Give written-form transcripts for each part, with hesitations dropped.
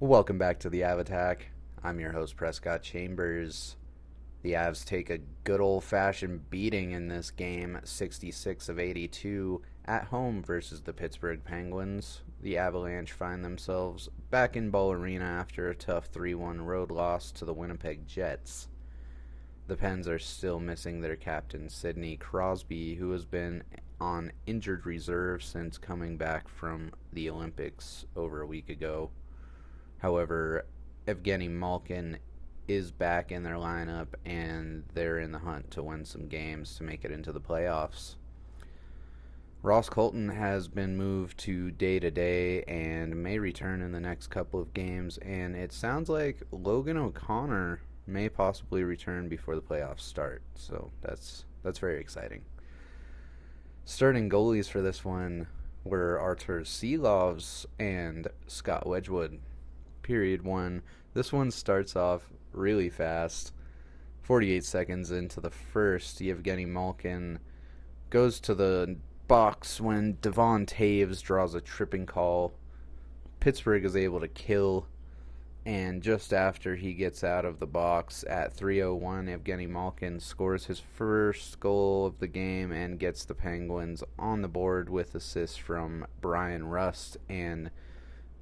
Welcome back to the Av Attack. I'm your host, Prescott Chambers. The Avs take a good old-fashioned beating in this game, 66 of 82, at home versus the Pittsburgh Penguins. The Avalanche find themselves back in Ball Arena after a tough 3-1 road loss to the Winnipeg Jets. The Pens are still missing their captain, Sidney Crosby, who has been on injured reserve since coming back from the Olympics over a week ago. However, Evgeny Malkin is back in their lineup, and they're in the hunt to win some games to make it into the playoffs. Ross Colton has been moved to day-to-day and may return in the next couple of games, and it sounds like Logan O'Connor may possibly return before the playoffs start, so that's very exciting. Starting goalies for this one were Artur Silovs and Scott Wedgwood. Period one. This one starts off really fast. 48 seconds into the first, Yevgeny Malkin goes to the box when Devon Taves draws a tripping call. Pittsburgh is able to kill, and just after he gets out of the box at 3:01, Evgeny Malkin scores his first goal of the game and gets the Penguins on the board with assists from Brian Rust and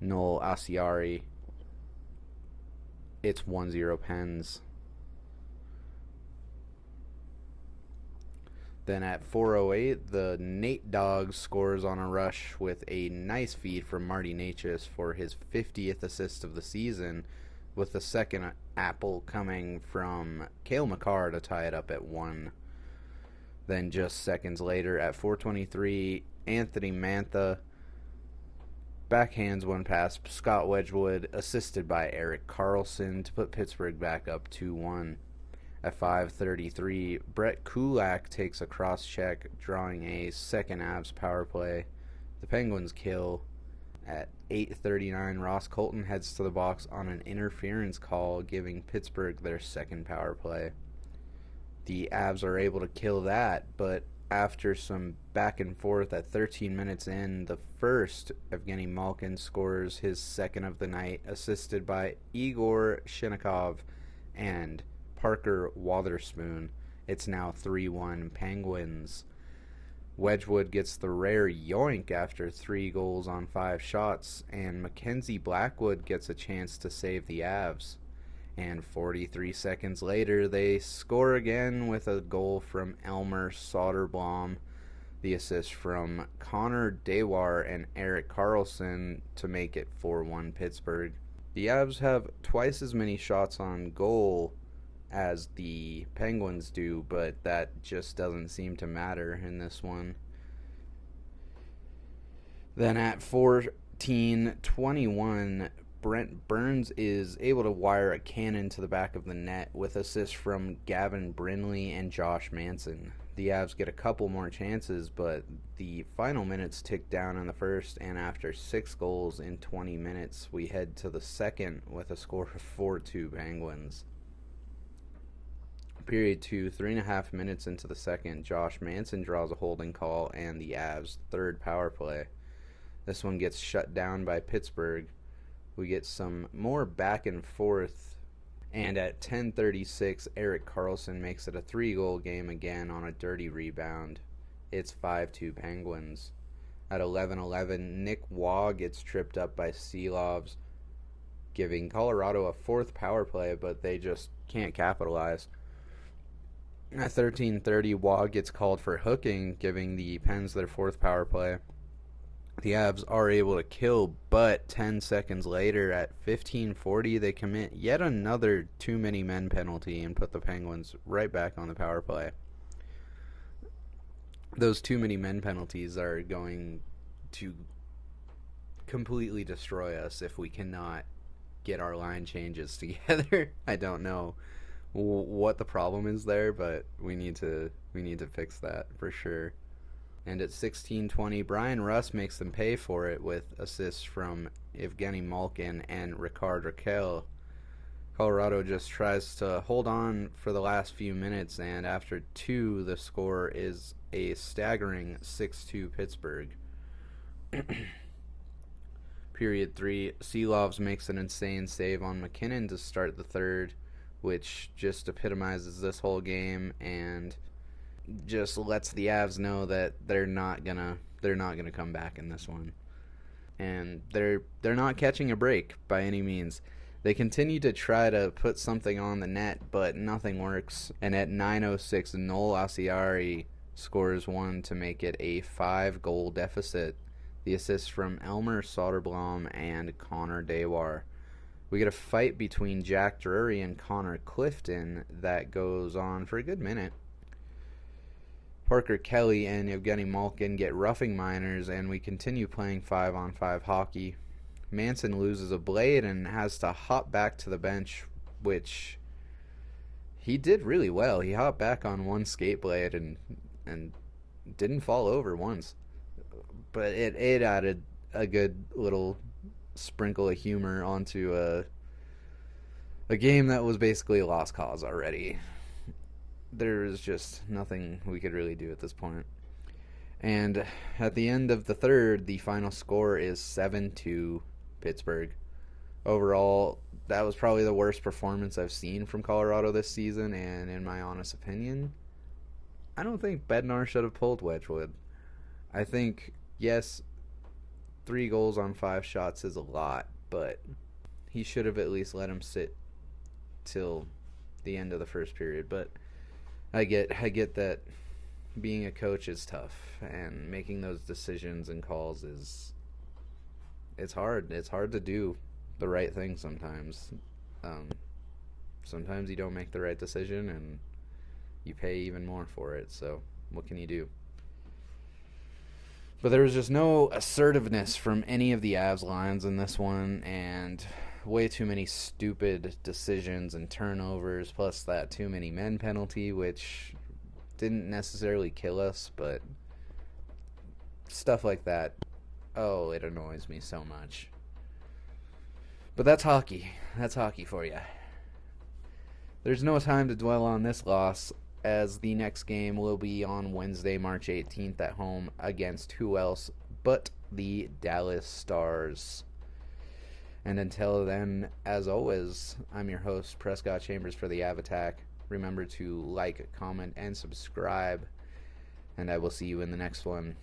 Noel Asiari. It's 1-0 Pens. Then at 4:08, the Nate Dogg scores on a rush with a nice feed from Marty Necas for his 50th assist of the season, with the second apple coming from Cale Makar to tie it up at 1. Then just seconds later at 4:23, Anthony Mantha backhands one past Scott Wedgwood, assisted by Erik Karlsson, to put Pittsburgh back up 2-1. At 5:33, Brett Kulak takes a cross-check, drawing a second Avs power play. The Penguins kill. At 8:39, Ross Colton heads to the box on an interference call, giving Pittsburgh their second power play. The Avs are able to kill that, but after some back and forth at 13 minutes in the first, Evgeny Malkin scores his second of the night, assisted by Igor Shinnikov and Parker Wotherspoon. It's now 3-1 Penguins. Wedgwood gets the rare yoink after 3 goals on 5 shots, and Mackenzie Blackwood gets a chance to save the Avs. And 43 seconds later, they score again with a goal from Elmer Soderblom. The assist from Connor Dewar and Erik Karlsson to make it 4-1 Pittsburgh. The Avs have twice as many shots on goal as the Penguins do, but that just doesn't seem to matter in this one. Then at 14:21, Brent Burns is able to wire a cannon to the back of the net with assists from Gavin Brindley and Josh Manson. The Avs get a couple more chances, but the final minutes tick down in the first, and after 6 goals in 20 minutes, we head to the second with a score of 4-2 Penguins. Period 2, 3.5 minutes into the second, Josh Manson draws a holding call and the Avs' third power play. This one gets shut down by Pittsburgh. We get some more back and forth, and at 10:36, Erik Karlsson makes it a 3-goal game again on a dirty rebound. It's 5-2 Penguins. At 11:11, Nick Waugh gets tripped up by Silovs, giving Colorado a 4th power play, but they just can't capitalize. At 13:30, Waugh gets called for hooking, giving the Pens their 4th power play. The Avs are able to kill, but 10 seconds later, at 15:40, they commit yet another too many men penalty and put the Penguins right back on the power play. Those too many men penalties are going to completely destroy us if we cannot get our line changes together. I don't know what the problem is there, but we need to fix that for sure. And at 16:20, Brian Rust makes them pay for it with assists from Evgeny Malkin and Ricard Raquel. Colorado just tries to hold on for the last few minutes, and after 2, the score is a staggering 6-2 Pittsburgh. period 3. Seelovs makes an insane save on McKinnon to start the third, which just epitomizes this whole game and just lets the Avs know that they're not gonna come back in this one. And they're not catching a break by any means. They continue to try to put something on the net, but nothing works. And at 9:06, Noel Asiari scores one to make it a 5-goal deficit. The assist from Elmer Soderblom and Connor Dewar. We get a fight between Jack Drury and Connor Clifton that goes on for a good minute. Parker Kelly and Evgeny Malkin get roughing minors, and we continue playing 5-on-5 hockey. Manson loses a blade and has to hop back to the bench, which he did really well. He hopped back on one skate blade and didn't fall over once. But it added a good little sprinkle of humor onto a game that was basically a lost cause already. There was just nothing we could really do at this point. And at the end of the third, the final score is 7-2 Pittsburgh. Overall, that was probably the worst performance I've seen from Colorado this season, and in my honest opinion, I don't think Bednar should have pulled Wedgwood. I think, yes, 3 goals on 5 shots is a lot, but he should have at least let him sit till the end of the first period. But I get that being a coach is tough, and making those decisions and calls it's hard. It's hard to do the right thing sometimes. Sometimes you don't make the right decision, and you pay even more for it. So what can you do? But there was just no assertiveness from any of the Avs lines in this one, and way too many stupid decisions and turnovers, plus that too many men penalty, which didn't necessarily kill us, but stuff like that, oh, it annoys me so much. But that's hockey. That's hockey for you. There's no time to dwell on this loss, as the next game will be on Wednesday, March 18th at home against who else but the Dallas Stars. And until then, as always, I'm your host, Prescott Chambers for the Av Attack. Remember to like, comment, and subscribe, and I will see you in the next one.